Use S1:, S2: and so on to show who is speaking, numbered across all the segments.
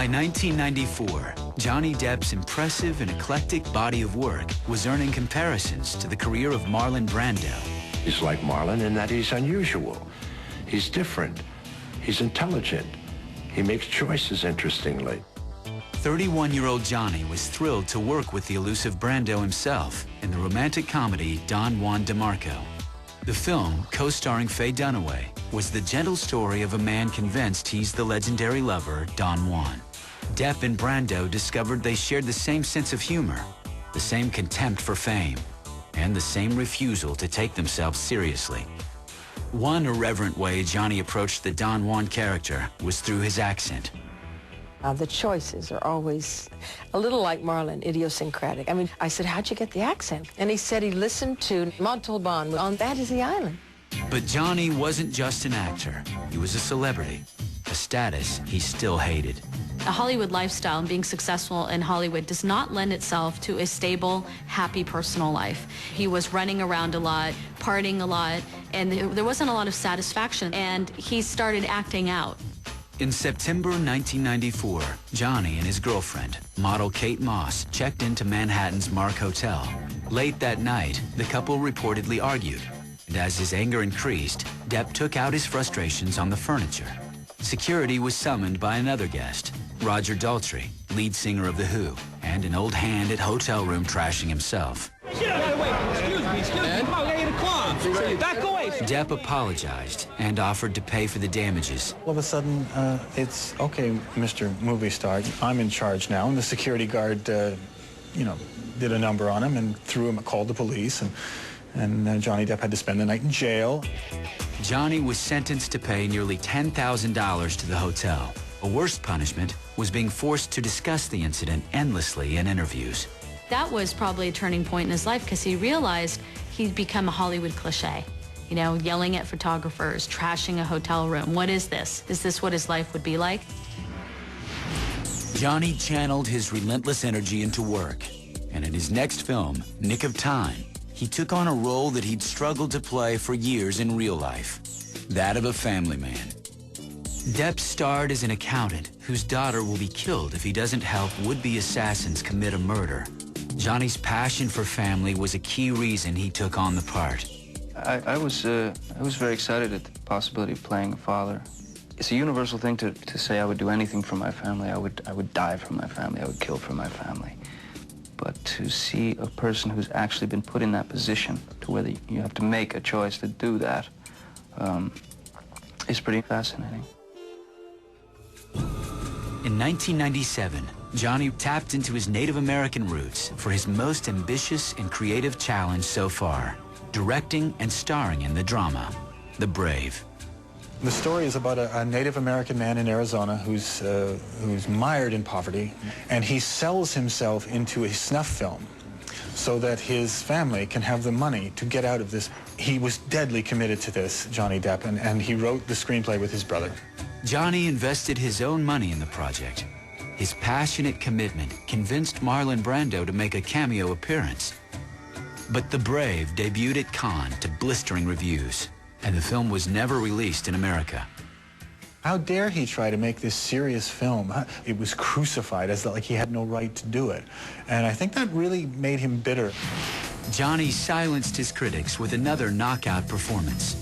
S1: By 1994, Johnny Depp's impressive and eclectic body of work was earning comparisons to the career of Marlon Brando.
S2: He's like Marlon in that he's unusual. He's different. He's intelligent. He makes choices interestingly.
S1: 31-year-old Johnny was thrilled to work with the elusive Brando himself in the romantic comedy Don Juan DeMarco. The film, co-starring Faye Dunaway, was the gentle story of a man convinced he's the legendary lover, Don Juan. Depp and Brando discovered they shared the same sense of humor, the same contempt for fame, and the same refusal to take themselves seriously. One irreverent way Johnny approached the Don Juan character was through his accent.
S3: The choices are always a little like Marlon, idiosyncratic. I mean, I said, how'd you get the accent? And he said he listened to Montalban on That Is the Island.
S1: But Johnny wasn't just an actor. He was a celebrity, a status he still hated.
S4: A Hollywood lifestyle and being successful in Hollywood does not lend itself to a stable, happy personal life. He was running around a lot, partying a lot, and there wasn't a lot of satisfaction, and he started acting out.
S1: In September 1994, Johnny and his girlfriend, model Kate Moss, checked into Manhattan's Mark Hotel. Late that night, the couple reportedly argued, and as his anger increased, Depp took out his frustrations on the furniture. Security was summoned by another guest, Roger Daltrey, lead singer of The Who, and an old hand at hotel room trashing himself.
S5: Excuse me, come on, 8 o'clock. Back away.
S1: Depp apologized and offered to pay for the damages.
S6: All of a sudden, it's, okay, Mr. Movie Star, I'm in charge now, and the security guard, did a number on him and called the police, and Johnny Depp had to spend the night in jail.
S1: Johnny was sentenced to pay nearly $10,000 to the hotel. A worse punishment was being forced to discuss the incident endlessly in interviews.
S4: That was probably a turning point in his life because he realized he'd become a Hollywood cliche. You know, yelling at photographers, trashing a hotel room. What is this? Is this what his life would be like?
S1: Johnny channeled his relentless energy into work. And in his next film, Nick of Time, he took on a role that he'd struggled to play for years in real life, that of a family man. Depp starred as an accountant whose daughter will be killed if he doesn't help would-be assassins commit a murder. Johnny's passion for family was a key reason he took on the part.
S7: I was very excited at the possibility of playing a father. It's a universal thing to say I would do anything for my family. I would die for my family. I would kill for my family. But to see a person who's actually been put in that position to where you have to make a choice to do that is pretty fascinating.
S1: In 1997, Johnny tapped into his Native American roots for his most ambitious and creative challenge so far, directing and starring in the drama, The Brave.
S6: The story is about a Native American man in Arizona who's mired in poverty, and he sells himself into a snuff film so that his family can have the money to get out of this. He was deadly committed to this, Johnny Depp, and he wrote the screenplay with his brother.
S1: Johnny invested his own money in the project. His passionate commitment convinced Marlon Brando to make a cameo appearance. But The Brave debuted at Cannes to blistering reviews, and the film was never released in America.
S6: How dare he try to make this serious film? It was crucified as like he had no right to do it. And I think that really made him bitter.
S1: Johnny silenced his critics with another knockout performance.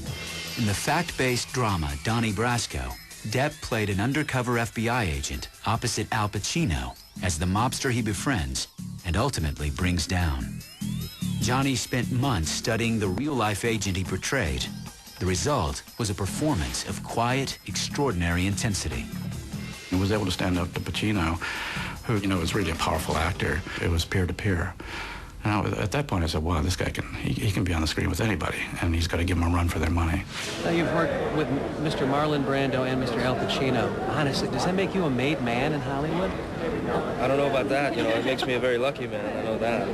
S1: In the fact-based drama Donnie Brasco, Depp played an undercover FBI agent opposite Al Pacino as the mobster he befriends and ultimately brings down. Johnny spent months studying the real-life agent he portrayed. The result was a performance of quiet, extraordinary intensity.
S8: He was able to stand up to Pacino, who, was really a powerful actor. It was peer-to-peer. Now, at that point, I said, wow, this guy he can be on the screen with anybody, and he's got to give them a run for their money.
S9: Now, you've worked with Mr. Marlon Brando and Mr. Al Pacino. Honestly, does that make you a made man in Hollywood?
S10: I don't know about that. It makes me a very lucky man. I know that.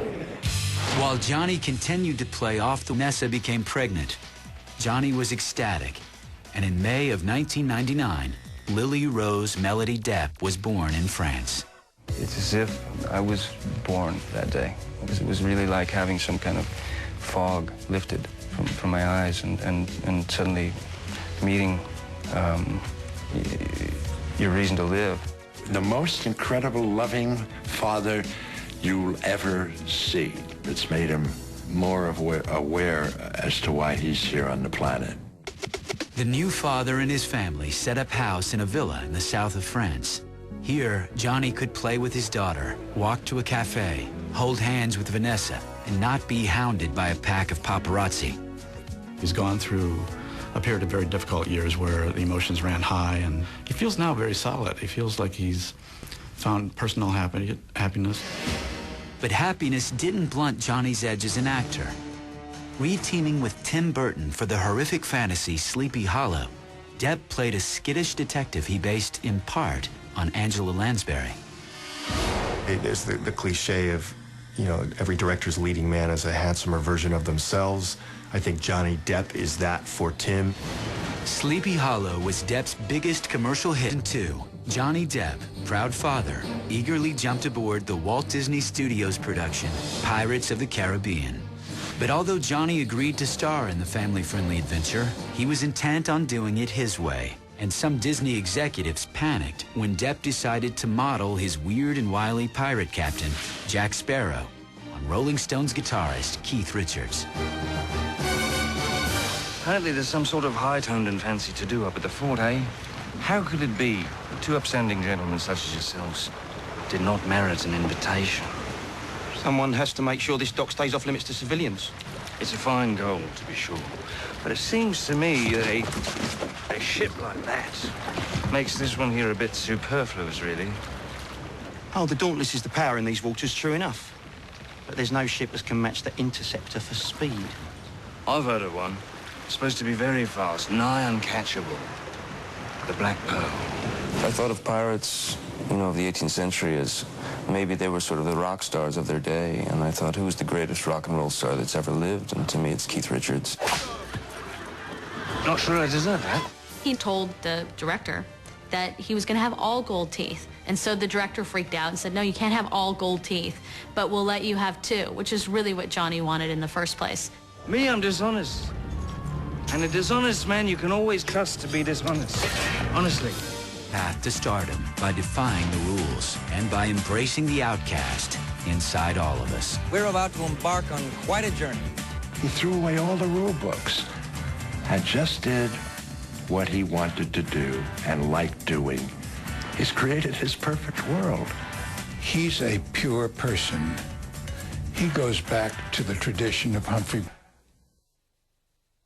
S1: While Johnny continued to play off the Vanessa became pregnant, Johnny was ecstatic. And in May of 1999, Lily Rose Melody Depp was born in France.
S7: It's as if I was born that day. It was really like having some kind of fog lifted from my eyes and suddenly meeting your reason to live.
S2: The most incredible, loving father you'll ever see. It's made him more aware as to why he's here on the planet.
S1: The new father and his family set up house in a villa in the south of France. Here, Johnny could play with his daughter, walk to a cafe, hold hands with Vanessa, and not be hounded by a pack of paparazzi.
S8: He's gone through a period of very difficult years where the emotions ran high, and he feels now very solid. He feels like he's found personal happiness.
S1: But happiness didn't blunt Johnny's edge as an actor. Re-teaming with Tim Burton for the horrific fantasy Sleepy Hollow, Depp played a skittish detective he based in part on Angela Lansbury.
S11: There's the cliche of, you know, every director's leading man is a handsomer version of themselves. I think Johnny Depp is that for Tim.
S1: Sleepy Hollow was Depp's biggest commercial hit too. Johnny Depp, proud father, eagerly jumped aboard the Walt Disney Studios production, Pirates of the Caribbean. But although Johnny agreed to star in the family-friendly adventure, he was intent on doing it his way. And some Disney executives panicked when Depp decided to model his weird and wily pirate captain, Jack Sparrow, on Rolling Stones guitarist Keith Richards.
S7: Apparently there's some sort of high-toned and fancy to do up at the fort, eh? How could it be that two upstanding gentlemen such as yourselves did not merit an invitation?
S12: Someone has to make sure this dock stays off limits to civilians.
S7: It's a fine goal, to be sure. But it seems to me that a ship like that makes this one here a bit superfluous, really.
S12: Oh, the Dauntless is the power in these waters, true enough. But there's no ship that can match the Interceptor for speed.
S7: I've heard of one. It's supposed to be very fast, nigh uncatchable. The Black Pearl.
S10: I thought of pirates, you know, of the 18th century as maybe they were sort of the rock stars of their day. And I thought, who was the greatest rock and roll star that's ever lived? And to me, it's Keith Richards.
S7: Not sure I deserve that.
S4: He told the director that he was going to have all gold teeth. And so the director freaked out and said, no, you can't have all gold teeth, but we'll let you have two, which is really what Johnny wanted in the first place.
S7: Me, I'm dishonest. And a dishonest man you can always trust to be dishonest. Honestly.
S1: Path to stardom by defying the rules and by embracing the outcast inside all of us.
S13: We're about to embark on quite a journey.
S2: He threw away all the rule books and just did what he wanted to do and liked doing. He's created his perfect world.
S14: He's a pure person. He goes back to the tradition of Humphrey